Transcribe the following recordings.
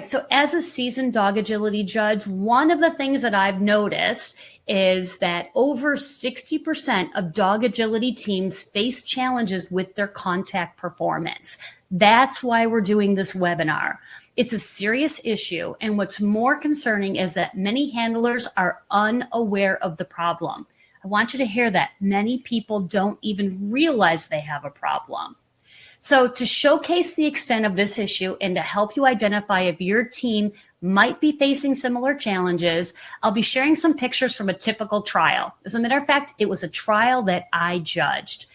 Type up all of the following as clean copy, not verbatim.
So as a seasoned dog agility judge, one of the things that I've noticed is that over 60% of dog agility teams face challenges with their contact performance. That's why we're doing this webinar. It's a serious issue, and what's more concerning is that many handlers are unaware of the problem. I want you to hear that. Many people don't even realize they have a problem. So to showcase the extent of this issue and to help you identify if your team might be facing similar challenges, I'll be sharing some pictures from a typical trial. As a matter of fact, it was a trial that I judged.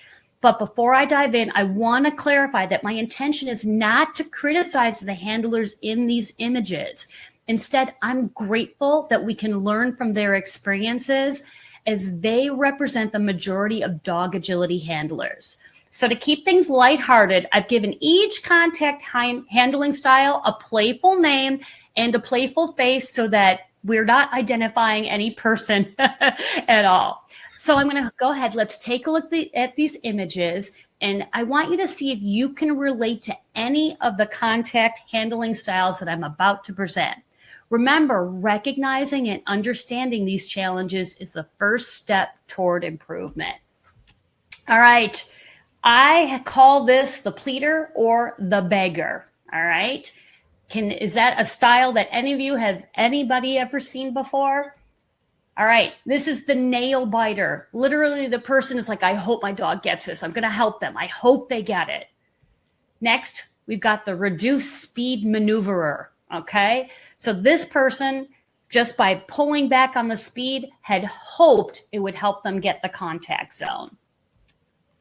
But before I dive in, I want to clarify that my intention is not to criticize the handlers in these images. Instead, I'm grateful that we can learn from their experiences as they represent the majority of dog agility handlers. So to keep things lighthearted, I've given each contact handling style a playful name and a playful face so that we're not identifying any person at all. So I'm going to go ahead. Let's take a look at these images, and I want you to see if you can relate to any of the contact handling styles that I'm about to present. Remember, recognizing and understanding these challenges is the first step toward improvement. All right. I call this the pleader or the beggar. All right. Is that a style that anybody ever seen before? All right. This is the nail biter. Literally, the person is like, I hope my dog gets this. I'm going to help them. I hope they get it. Next, we've got the reduced speed maneuverer. Okay. So this person, just by pulling back on the speed, had hoped it would help them get the contact zone.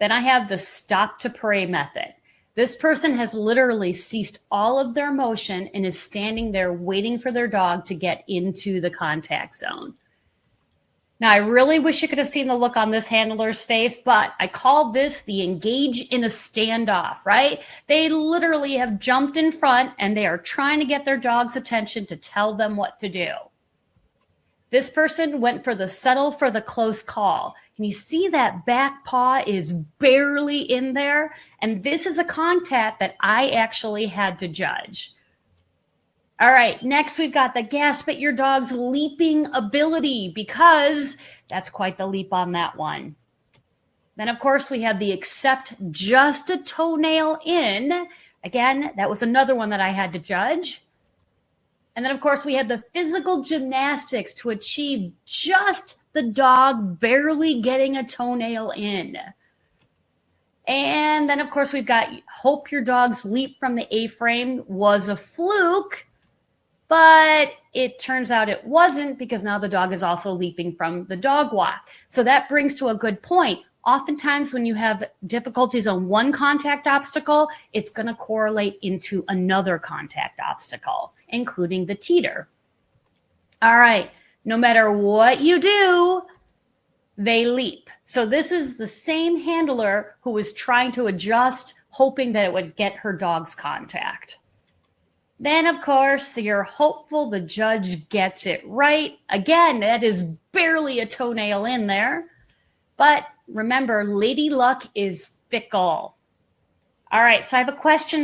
Then I have the stop to pray method. This person has literally ceased all of their motion and is standing there waiting for their dog to get into the contact zone. Now, I really wish you could have seen the look on this handler's face, but I call this the engage in a standoff, right? They literally have jumped in front and they are trying to get their dog's attention to tell them what to do. This person went for the settle for the close call. And you see that back paw is barely in there. And this is a contact that I actually had to judge. All right, next we've got the gasp at your dog's leaping ability, because that's quite the leap on that one. Then, of course, we had the accept just a toenail in. Again, that was another one that I had to judge. And then, of course, we had the physical gymnastics to achieve just the dog barely getting a toenail in. And then, of course, we've got hope your dog's leap from the A-frame was a fluke, but it turns out it wasn't, because now the dog is also leaping from the dog walk. So that brings to a good point. Oftentimes when you have difficulties on one contact obstacle, it's going to correlate into another contact obstacle, including the teeter. All right. No matter what you do, they leap. So this is the same handler who was trying to adjust, hoping that it would get her dog's contact. Then, of course, you're hopeful the judge gets it right. Again, that is barely a toenail in there. But remember, lady luck is fickle. All right, so I have a question